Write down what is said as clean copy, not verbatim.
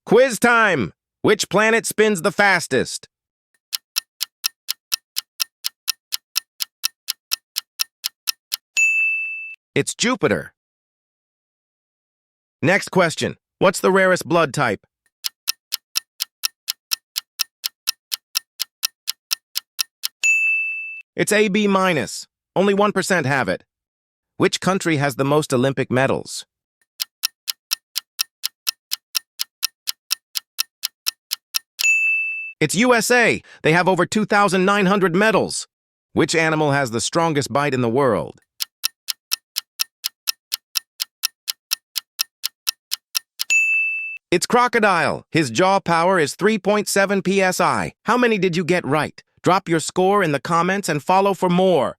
Quiz time! Which planet spins the fastest? It's Jupiter. Next question. What's the rarest blood type? It's AB-. Only 1% have it. Which country has the most Olympic medals? It's USA. They have over 2,900 medals. Which animal has the strongest bite in the world? It's crocodile. His jaw power is 3.7 psi. How many did you get right? Drop your score in the comments and follow for more.